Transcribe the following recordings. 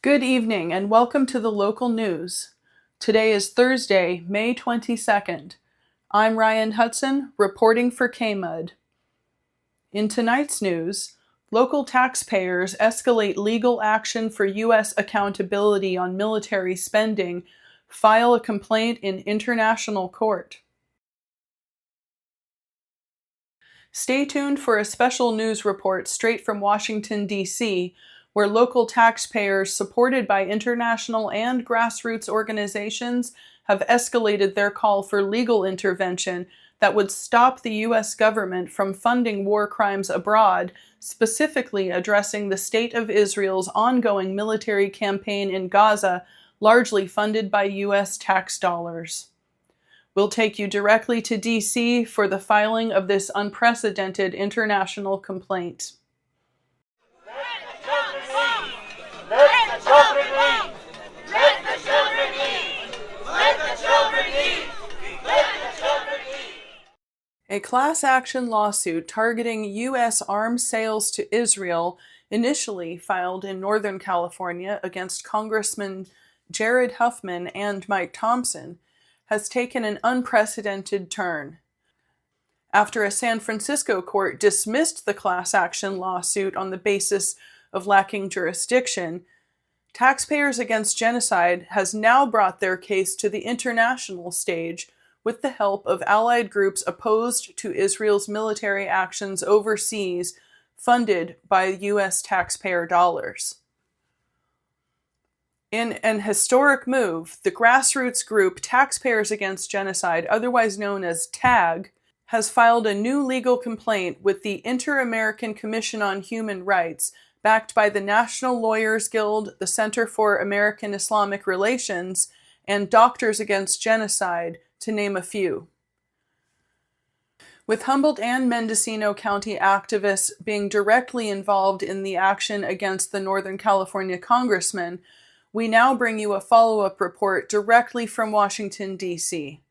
Good evening and welcome to the local news. Today is Thursday, May 22nd. I'm Ryan Hudson, reporting for KMUD. In tonight's news, local taxpayers escalate legal action for U.S. accountability on military spending, file a complaint in international court. Stay tuned for a special news report straight from Washington, D.C., where local taxpayers supported by international and grassroots organizations have escalated their call for legal intervention that would stop the U.S. government from funding war crimes abroad, specifically addressing the State of Israel's ongoing military campaign in Gaza, largely funded by U.S. tax dollars. We'll take you directly to D.C. for the filing of this unprecedented international complaint. Let the children eat! Let the children eat! Let the children eat! Let the children eat! A class action lawsuit targeting U.S. arms sales to Israel, initially filed in Northern California against Congressman Jared Huffman and Mike Thompson, has taken an unprecedented turn. After a San Francisco court dismissed the class action lawsuit on the basis of lacking jurisdiction, Taxpayers Against Genocide has now brought their case to the international stage with the help of allied groups opposed to Israel's military actions overseas, funded by U.S. taxpayer dollars. In an historic move, the grassroots group Taxpayers Against Genocide, otherwise known as TAG, has filed a new legal complaint with the Inter-American Commission on Human Rights, backed by the National Lawyers Guild, the Center for American Islamic Relations, and Doctors Against Genocide, to name a few. With Humboldt and Mendocino County activists being directly involved in the action against the Northern California congressman, we now bring you a follow-up report directly from Washington, D.C.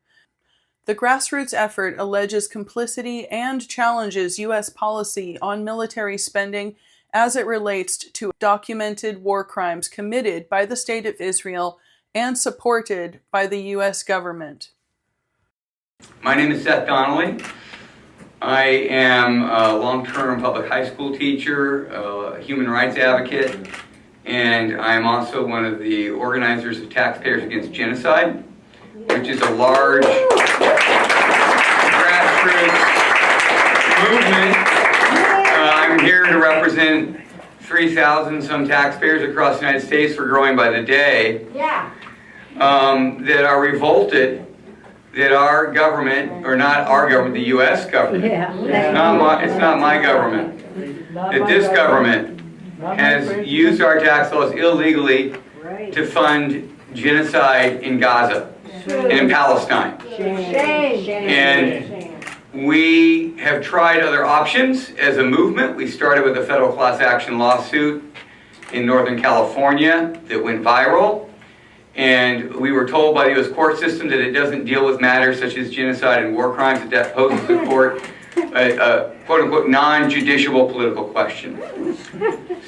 The grassroots effort alleges complicity and challenges U.S. policy on military spending as it relates to documented war crimes committed by the State of Israel and supported by the U.S. government. My name is Seth Donnelly. I am a long-term public high school teacher, a human rights advocate, and I am also one of the organizers of Taxpayers Against Genocide, which is a large grassroots movement. I'm here to represent 3,000 some taxpayers across the United States, we're growing by the day, that are revolted that our government, or not our government, the US government, it's not my government, that this government has used our tax laws illegally to fund genocide in Gaza and in Palestine. And we have tried other options as a movement. We started with a federal class action lawsuit in Northern California that went viral. And we were told by the U.S. court system that it doesn't deal with matters such as genocide and war crimes, that poses the court a quote-unquote non-judiciable political question.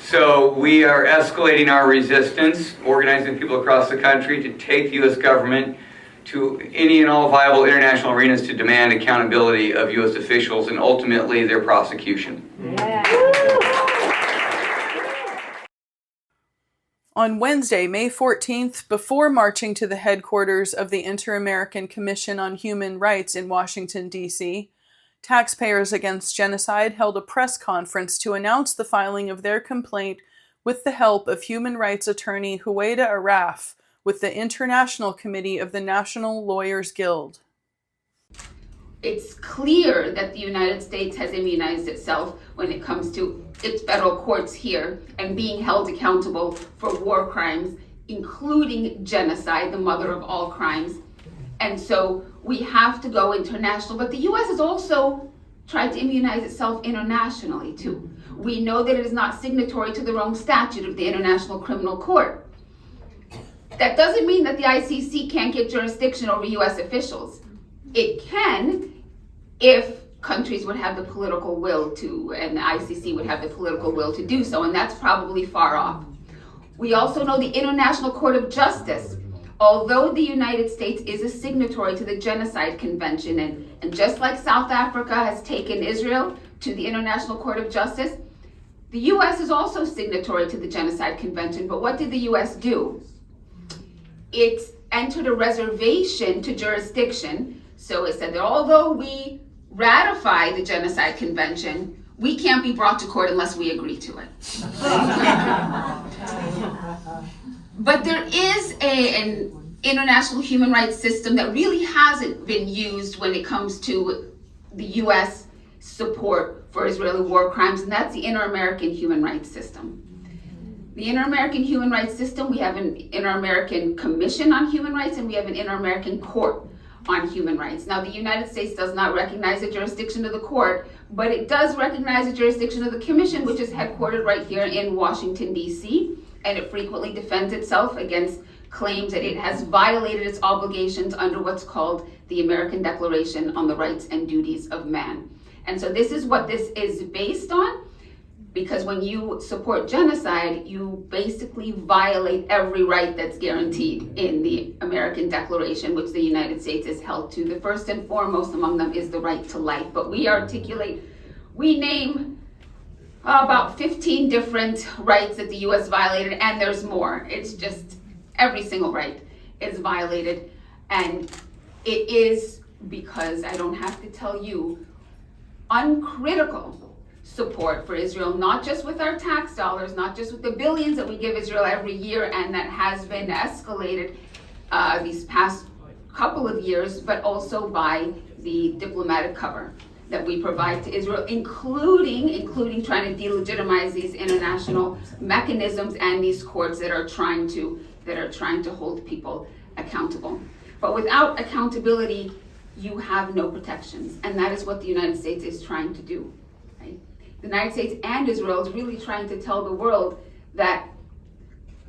So we are escalating our resistance, organizing people across the country to take the U.S. government to any and all viable international arenas to demand accountability of U.S. officials and ultimately their prosecution. On Wednesday, May 14th, before marching to the headquarters of the Inter-American Commission on Human Rights in Washington, D.C., Taxpayers Against Genocide held a press conference to announce the filing of their complaint with the help of human rights attorney Huwaida Araf, with the International Committee of the National Lawyers Guild. It's clear that the United States has immunized itself when it comes to its federal courts here and being held accountable for war crimes, including genocide, the mother of all crimes. And so we have to go international, but the US has also tried to immunize itself internationally too. We know that it is not signatory to the Rome Statute of the International Criminal Court. That doesn't mean that the ICC can't get jurisdiction over US officials. It can if countries would have the political will to, and the ICC would have the political will to do so, and that's probably far off. We also know the International Court of Justice. Although the United States is a signatory to the Genocide Convention, and just like South Africa has taken Israel to the International Court of Justice, the US is also signatory to the Genocide Convention. But what did the US do? It entered a reservation to jurisdiction. So it said that although we ratify the Genocide Convention, we can't be brought to court unless we agree to it. But there is an international human rights system that really hasn't been used when it comes to the US support for Israeli war crimes, and that's the Inter-American Human Rights System. The Inter-American Human Rights System, we have an Inter-American Commission on Human Rights, and we have an Inter-American Court on Human Rights. Now, the United States does not recognize the jurisdiction of the court, but it does recognize the jurisdiction of the Commission, which is headquartered right here in Washington, D.C., and it frequently defends itself against claims that it has violated its obligations under what's called the American Declaration on the Rights and Duties of Man. And so this is what this is based on, because when you support genocide, you basically violate every right that's guaranteed in the American Declaration, which the United States is held to. The first and foremost among them is the right to life. But we name about 15 different rights that the US violated, and there's more. It's just every single right is violated. And it is because, I don't have to tell you, uncritical support for Israel, not just with our tax dollars, not just with the billions that we give Israel every year, and that has been escalated these past couple of years, but also by the diplomatic cover that we provide to Israel, including trying to delegitimize these international mechanisms and these courts that are trying to hold people accountable. But without accountability, you have no protections, and that is what the United States is trying to do. Right? The United States and Israel is really trying to tell the world that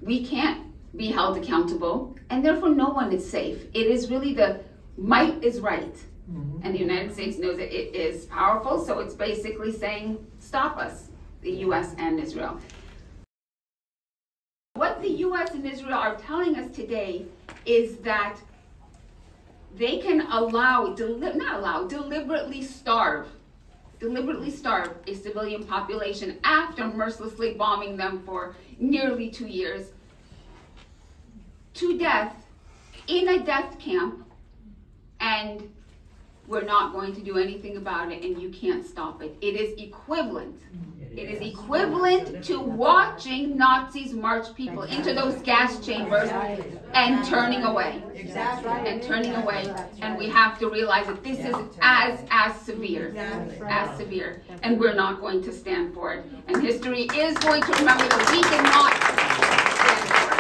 we can't be held accountable, and therefore no one is safe. It is really the might is right. And the United States knows that it is powerful, so it's basically saying, stop us, the US and Israel. What the US and Israel are telling us today is that they can deliberately starve a civilian population after mercilessly bombing them for nearly 2 years to death in a death camp, and we're not going to do anything about it, and you can't stop it. It is equivalent. It is equivalent to watching Nazis march people into those gas chambers and turning away. And turning away. And we have to realize that this is as severe. And we're not going to stand for it. And history is going to remember that we cannot stand for it.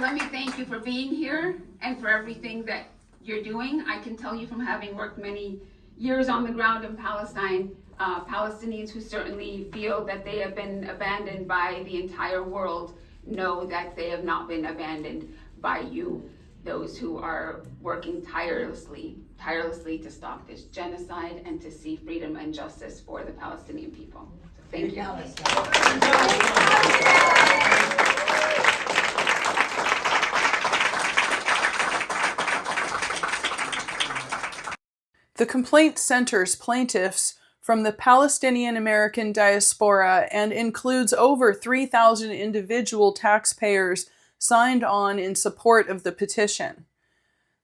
Let me thank you for being here and for everything that you're doing. I can tell you from having worked many years on the ground in Palestine, Palestinians who certainly feel that they have been abandoned by the entire world know that they have not been abandoned by you, those who are working tirelessly to stop this genocide and to see freedom and justice for the Palestinian people. So thank you. The complaint centers plaintiffs from the Palestinian American diaspora and includes over 3,000 individual taxpayers signed on in support of the petition.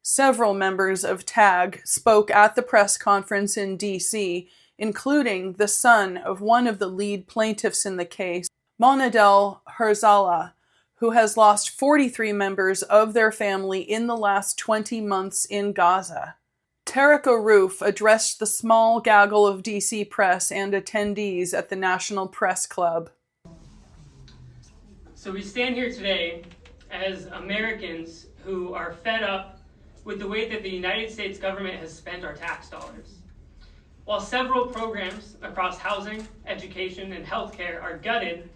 Several members of TAG spoke at the press conference in D.C., including the son of one of the lead plaintiffs in the case, Monadel Herzala, who has lost 43 members of their family in the last 20 months in Gaza. Tarek Aroof addressed the small gaggle of D.C. press and attendees at the National Press Club. So we stand here today as Americans who are fed up with the way that the United States government has spent our tax dollars. While several programs across housing, education, and healthcare are gutted,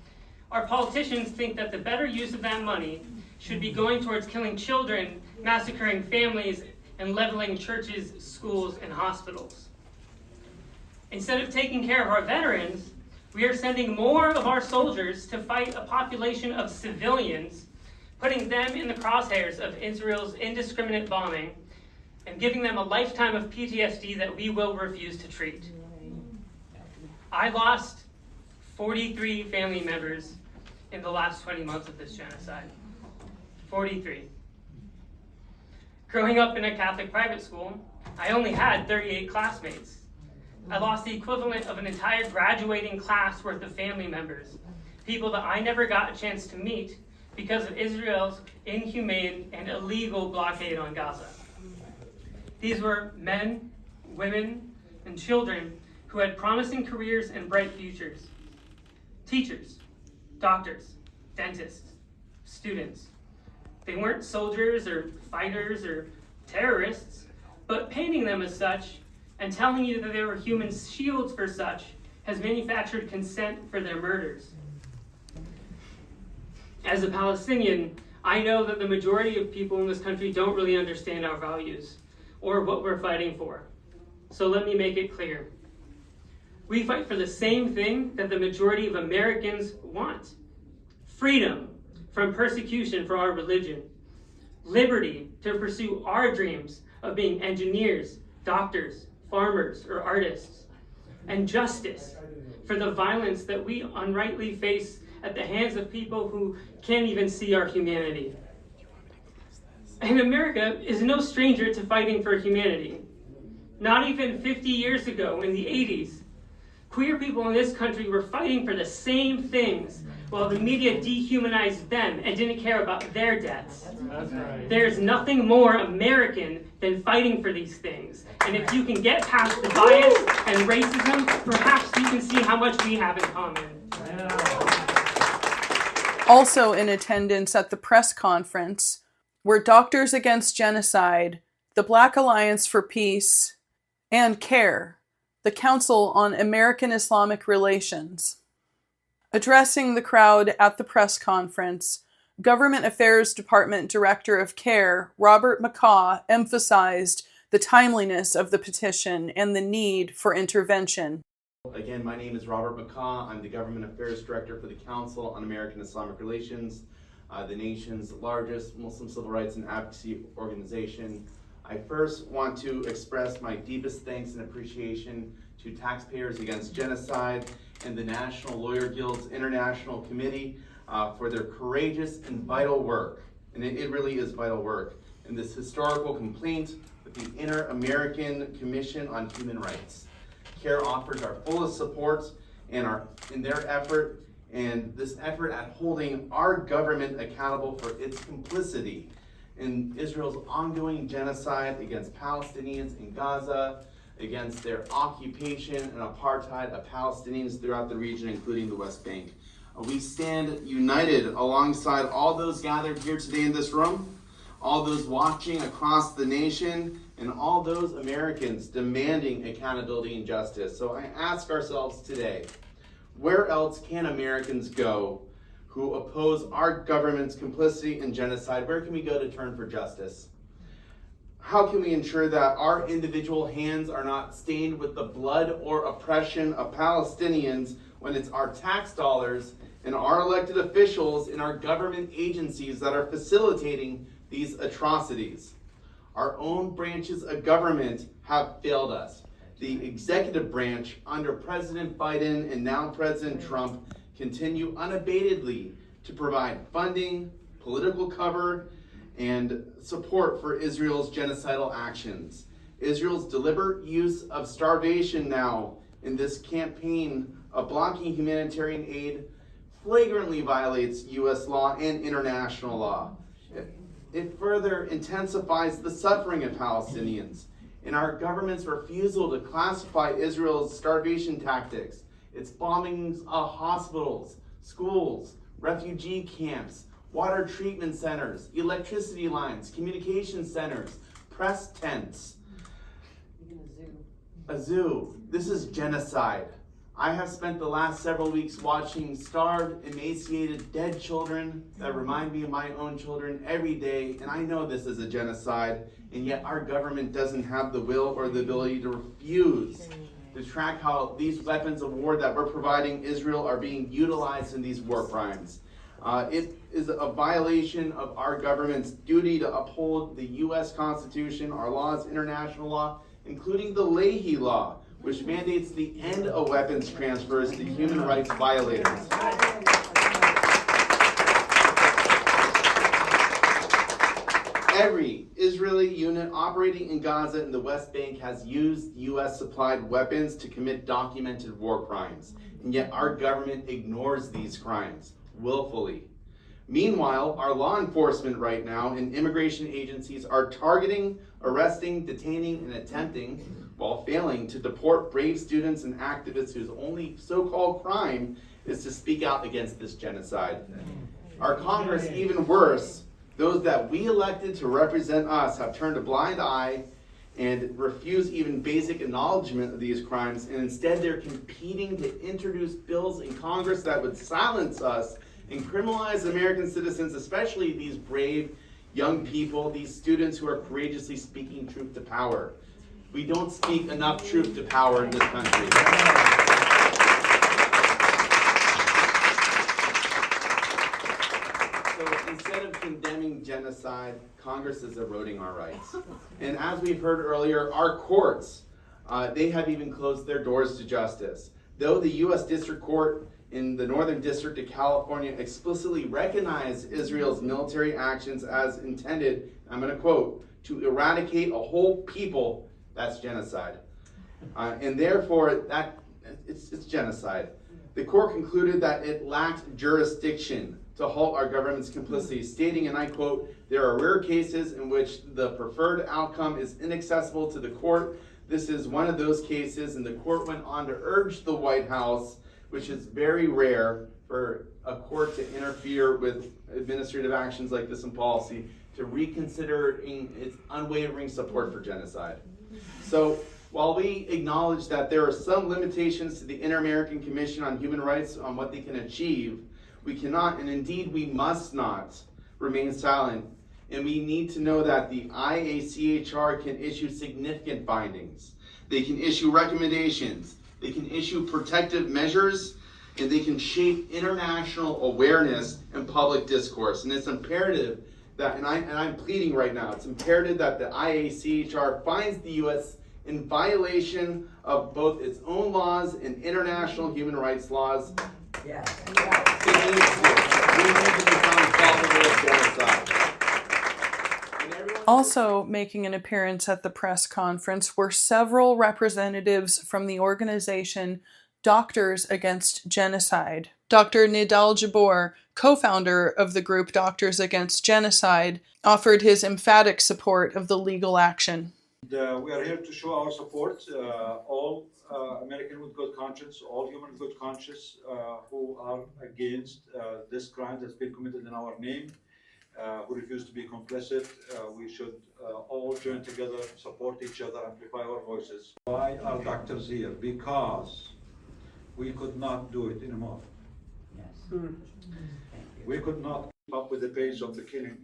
our politicians think that the better use of that money should be going towards killing children, massacring families, and leveling churches, schools, and hospitals. Instead of taking care of our veterans, we are sending more of our soldiers to fight a population of civilians, putting them in the crosshairs of Israel's indiscriminate bombing and giving them a lifetime of PTSD that we will refuse to treat. I lost 43 family members in the last 20 months of this genocide. 43. Growing up in a Catholic private school, I only had 38 classmates. I lost the equivalent of an entire graduating class worth of family members, people that I never got a chance to meet because of Israel's inhumane and illegal blockade on Gaza. These were men, women, and children who had promising careers and bright futures. Teachers, doctors, dentists, students. They weren't soldiers or fighters or terrorists, but painting them as such and telling you that they were human shields for such has manufactured consent for their murders. As a Palestinian, I know that the majority of people in this country don't really understand our values or what we're fighting for. So let me make it clear. We fight for the same thing that the majority of Americans want. Freedom from persecution for our religion. Liberty to pursue our dreams of being engineers, doctors, farmers, or artists. And justice for the violence that we unrightly face at the hands of people who can't even see our humanity. And America is no stranger to fighting for humanity. Not even 50 years ago, in the 80s, queer people in this country were fighting for the same things while the media dehumanized them and didn't care about their deaths. That's right. There's nothing more American than fighting for these things. And if you can get past the bias and racism, perhaps you can see how much we have in common. Also in attendance at the press conference were Doctors Against Genocide, the Black Alliance for Peace, and CARE, the Council on American Islamic Relations. Addressing the crowd at the press conference, Government Affairs Department Director of CARE, Robert McCaw, emphasized the timeliness of the petition and the need for intervention. Again, my name is Robert McCaw. I'm the Government Affairs Director for the Council on American Islamic Relations, the nation's largest Muslim civil rights and advocacy organization. I first want to express my deepest thanks and appreciation to Taxpayers Against Genocide and the National Lawyer Guild's International Committee for their courageous and vital work, and it really is vital work, in this historical complaint with the Inter-American Commission on Human Rights. CARE offers our fullest support in their effort, and this effort at holding our government accountable for its complicity in Israel's ongoing genocide against Palestinians in Gaza, against their occupation and apartheid of Palestinians throughout the region, including the West Bank. We stand united alongside all those gathered here today in this room, all those watching across the nation, and all those Americans demanding accountability and justice. So I ask ourselves today, where else can Americans go who oppose our government's complicity in genocide? Where can we go to turn for justice? How can we ensure that our individual hands are not stained with the blood or oppression of Palestinians when it's our tax dollars and our elected officials in our government agencies that are facilitating these atrocities? Our own branches of government have failed us. The executive branch under President Biden and now President Trump continue unabatedly to provide funding, political cover, and support for Israel's genocidal actions. Israel's deliberate use of starvation now in this campaign of blocking humanitarian aid flagrantly violates U.S. law and international law. It further intensifies the suffering of Palestinians and our government's refusal to classify Israel's starvation tactics, its bombings of hospitals, schools, refugee camps, water treatment centers, electricity lines, communication centers, press tents. A zoo. This is genocide. I have spent the last several weeks watching starved, emaciated, dead children that remind me of my own children every day, and I know this is a genocide, and yet our government doesn't have the will or the ability to refuse to track how these weapons of war that we're providing Israel are being utilized in these war crimes. It is a violation of our government's duty to uphold the U.S. Constitution, our laws, international law, including the Leahy Law, which mandates the end of weapons transfers to human rights violators. Every Israeli unit operating in Gaza and the West Bank has used U.S.-supplied weapons to commit documented war crimes, and yet our government ignores these crimes willfully. Meanwhile, our law enforcement right now and immigration agencies are targeting, arresting, detaining, and attempting, while failing, to deport brave students and activists whose only so-called crime is to speak out against this genocide. Our Congress, even worse, those that we elected to represent us, have turned a blind eye and refuse even basic acknowledgement of these crimes, and instead they're competing to introduce bills in Congress that would silence us and criminalize American citizens, especially these brave young people, these students who are courageously speaking truth to power. We don't speak enough truth to power in this country. So instead of condemning genocide, Congress is eroding our rights. And as we've heard earlier, our courts, they have even closed their doors to justice. Though the U.S. District Court in the Northern District of California explicitly recognized Israel's military actions as intended, I'm going to quote, to eradicate a whole people, that's genocide. And therefore, it's genocide. The court concluded that it lacked jurisdiction to halt our government's complicity, stating, and I quote, "There are rare cases in which the preferred outcome is inaccessible to the court. This is one of those cases," and the court went on to urge the White House, which is very rare for a court to interfere with administrative actions like this in policy, to reconsider its unwavering support for genocide. So while we acknowledge that there are some limitations to the Inter-American Commission on Human Rights on what they can achieve, we cannot, and indeed we must not, remain silent. And we need to know that the IACHR can issue significant findings. They can issue recommendations. They can issue protective measures, and they can shape international awareness and public discourse. And it's imperative that, and I'm pleading right now, it's imperative that the IACHR finds the U.S. in violation of both its own laws and international human rights laws. Yes. We need to be found culpable of genocide. Also making an appearance at the press conference were several representatives from the organization Doctors Against Genocide. Dr. Nidal Jabbour, co-founder of the group Doctors Against Genocide, offered his emphatic support of the legal action. We are here to show our support, all American with good conscience, all human with good conscience who are against this crime that's been committed in our name, who refuse to be complicit. We should all join together, support each other, amplify our voices. Why are doctors here? Because we could not do it anymore. Yes. We could not keep up with the pace of the killing.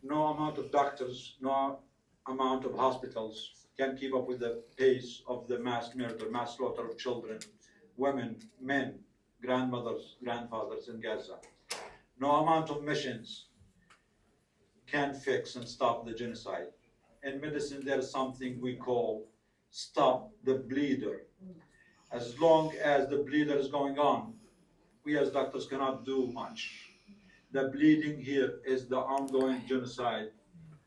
No amount of doctors, no amount of hospitals can keep up with the pace of the mass murder, mass slaughter of children, women, men, grandmothers, grandfathers in Gaza. No amount of missions can fix and stop the genocide. In medicine, there is something we call stop the bleeder. As long as the bleeder is going on, we as doctors cannot do much. The bleeding here is the ongoing genocide.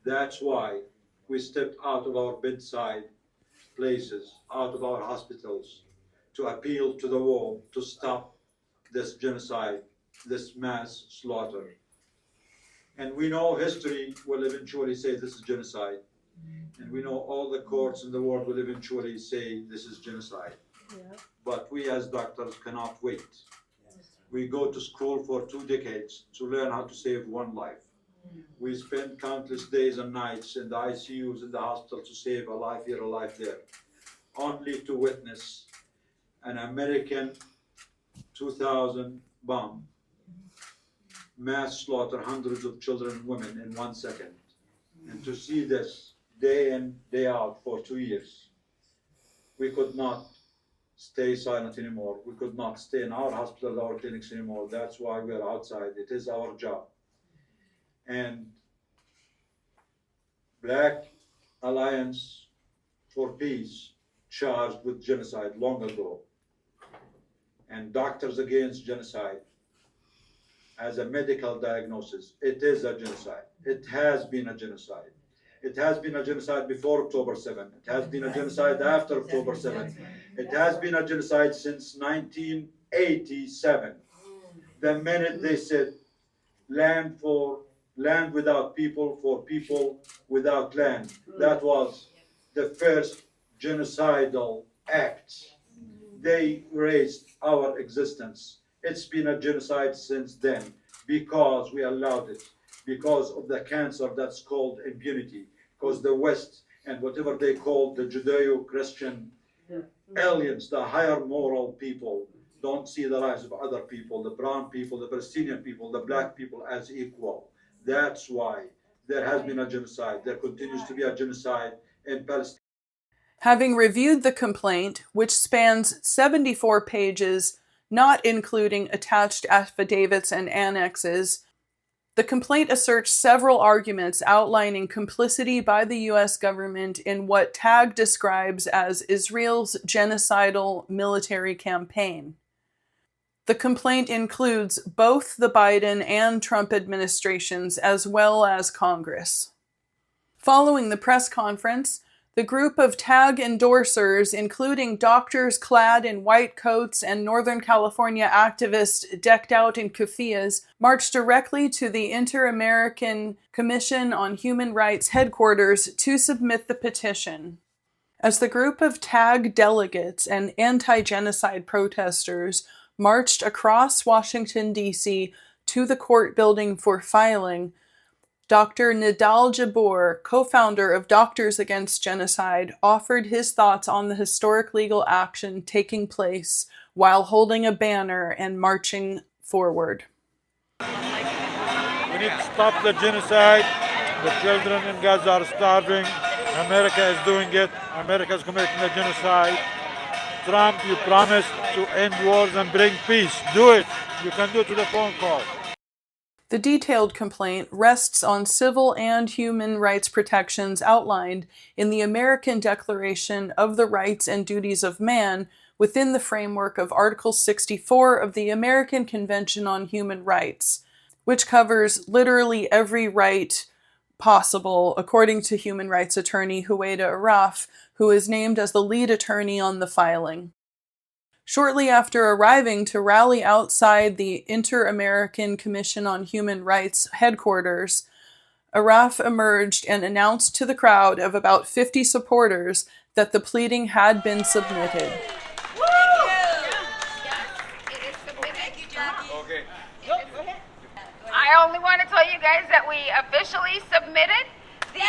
That's why we stepped out of our bedside places, out of our hospitals, to appeal to the world to stop this genocide, this mass slaughter. And we know history will eventually say this is genocide. And we know all the courts in the world will eventually say this is genocide. Yeah. But we as doctors cannot wait. We go to school for 2 decades to learn how to save one life. We spend countless days and nights in the ICUs in the hospital to save a life here, a life there, only to witness an American 2000 bomb mass slaughter hundreds of children and women in 1 second. And to see this day in, day out for 2 years, we could not stay silent anymore. We could not stay in our hospitals, our clinics anymore. That's why we're outside. It is our job. And Black Alliance for Peace charged with genocide long ago. And Doctors Against Genocide, as a medical diagnosis, it is a genocide. It has been a genocide. It has been a genocide before October 7. It has been a genocide after October 7. It has been a genocide since 1987. The minute they said land without people, for people without land, that was the first genocidal act. They raised our existence. It's been a genocide since then because we allowed it, because of the cancer that's called impunity, because the West and whatever they call the Judeo-Christian aliens, the higher moral people, don't see the lives of other people, the brown people, the Palestinian people, the black people as equal. That's why there has been a genocide. There continues to be a genocide in Palestine. Having reviewed the complaint, which spans 74 pages, not including attached affidavits and annexes, the complaint asserts several arguments outlining complicity by the US government in what TAG describes as Israel's genocidal military campaign. The complaint includes both the Biden and Trump administrations, as well as Congress. Following the press conference, the group of TAG endorsers, including doctors clad in white coats and Northern California activists decked out in keffiyehs, marched directly to the Inter-American Commission on Human Rights headquarters to submit the petition. As the group of TAG delegates and anti-genocide protesters marched across Washington, D.C. to the court building for filing, Dr. Nidal Jabbour, co-founder of Doctors Against Genocide, offered his thoughts on the historic legal action taking place while holding a banner and marching forward. We need to stop the genocide. The children in Gaza are starving. America is doing it. America is committing the genocide. Trump, you promised to end wars and bring peace. Do it. You can do it with a phone call. The detailed complaint rests on civil and human rights protections outlined in the American Declaration of the Rights and Duties of Man within the framework of Article 64 of the American Convention on Human Rights, which covers literally every right possible, according to human rights attorney Huwaida Araf, who is named as the lead attorney on the filing. Shortly after arriving to rally outside the Inter-American Commission on Human Rights headquarters, Araf emerged and announced to the crowd of about 50 supporters that the pleading had been submitted. I only want to tell you guys that we officially submitted the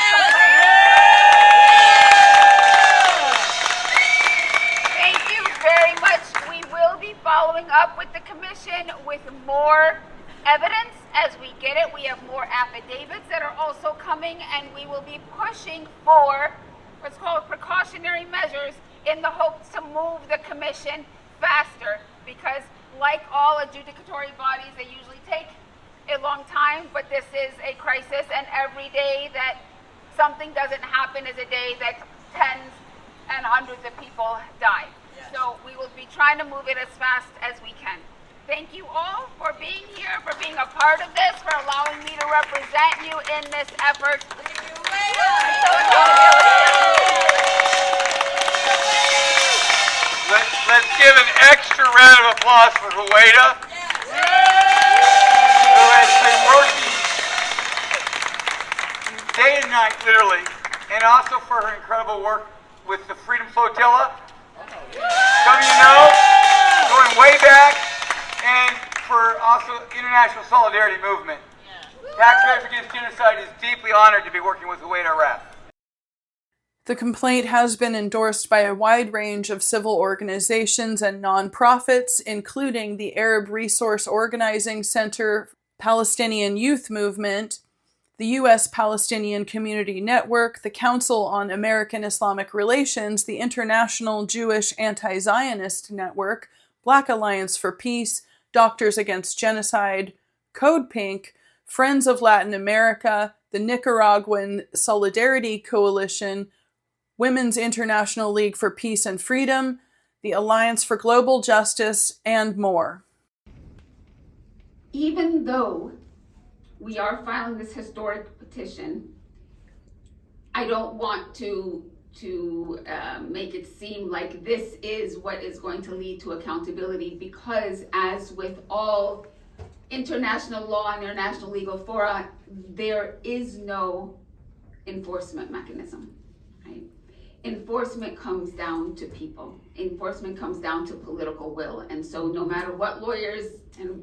Thank you very much. We will be following up with the commission with more evidence as we get it. We have more affidavits that are also coming, and we will be pushing for what's called precautionary measures in the hopes to move the commission faster, because like all adjudicatory bodies, they usually take a long time, but this is a crisis, and every day that something doesn't happen is a day that tens and hundreds of people die. Yes. So we will be trying to move it as fast as we can. Thank you all for being here, for being a part of this, for allowing me to represent you in this effort. Let's give an extra round of applause for Huwaida, who has been working day and night, literally, and also for her incredible work with the Freedom Flotilla. Some of you know, going way back, and for also International Solidarity Movement. Taxpayers Against Genocide is deeply honored to be working with Huwaida Araf. The complaint has been endorsed by a wide range of civil organizations and nonprofits, including the Arab Resource Organizing Center, Palestinian Youth Movement, the U.S. Palestinian Community Network, the Council on American Islamic Relations, the International Jewish Anti-Zionist Network, Black Alliance for Peace, Doctors Against Genocide, Code Pink, Friends of Latin America, the Nicaraguan Solidarity Coalition, Women's International League for Peace and Freedom, the Alliance for Global Justice, and more. Even though we are filing this historic petition, I don't want to make it seem like this is what is going to lead to accountability, because as with all international law and international legal fora, there is no enforcement mechanism, right? Enforcement comes down to people. Enforcement comes down to political will. And so no matter what lawyers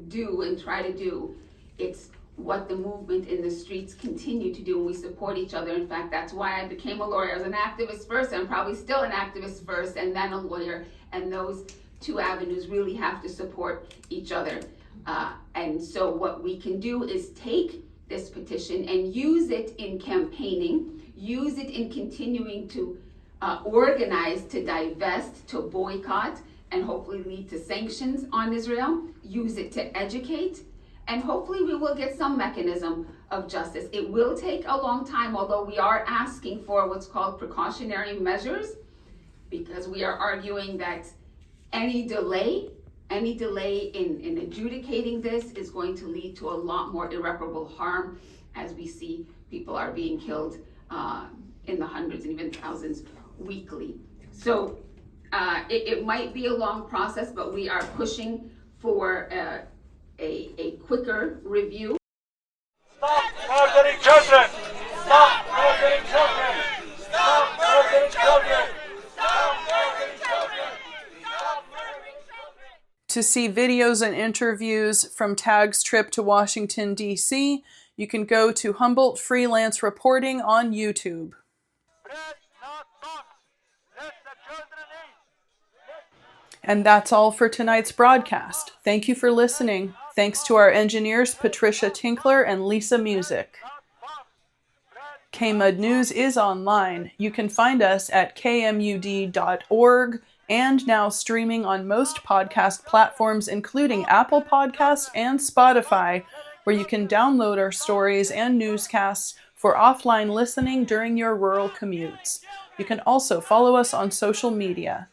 do and try to do, it's what the movement in the streets continue to do, and we support each other. In fact, that's why I became a lawyer. I was an activist first, and I'm probably still an activist first, and then a lawyer, and those two avenues really have to support each other. And so what we can do is take this petition and use it in campaigning, use it in continuing to organize, to divest, to boycott, and hopefully lead to sanctions on Israel, use it to educate, and hopefully we will get some mechanism of justice. It will take a long time, although we are asking for what's called precautionary measures, because we are arguing that any delay in adjudicating this is going to lead to a lot more irreparable harm, as we see people are being killed in the hundreds and even thousands weekly. So it might be a long process, but we are pushing for a quicker review. Stop murdering children! Stop murdering children! Stop murdering children! Stop murdering children! Stop murdering children! To see videos and interviews from TAG's trip to Washington, D.C., you can go to Humboldt Freelance Reporting on YouTube. Bread, not bombs. Let the children eat. And that's all for tonight's broadcast. Thank you for listening. Thanks to our engineers Patricia Tinkler and Lisa Music. KMUD News is online. You can find us at kmud.org and now streaming on most podcast platforms, including Apple Podcasts and Spotify, where you can download our stories and newscasts for offline listening during your rural commutes. You can also follow us on social media.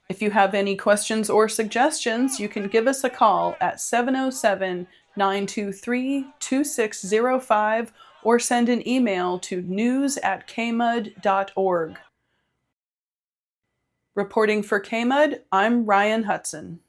If you have any questions or suggestions, you can give us a call at 707-923-2605 or send an email to news@kmud.org. Reporting for KMUD, I'm Ryan Hudson.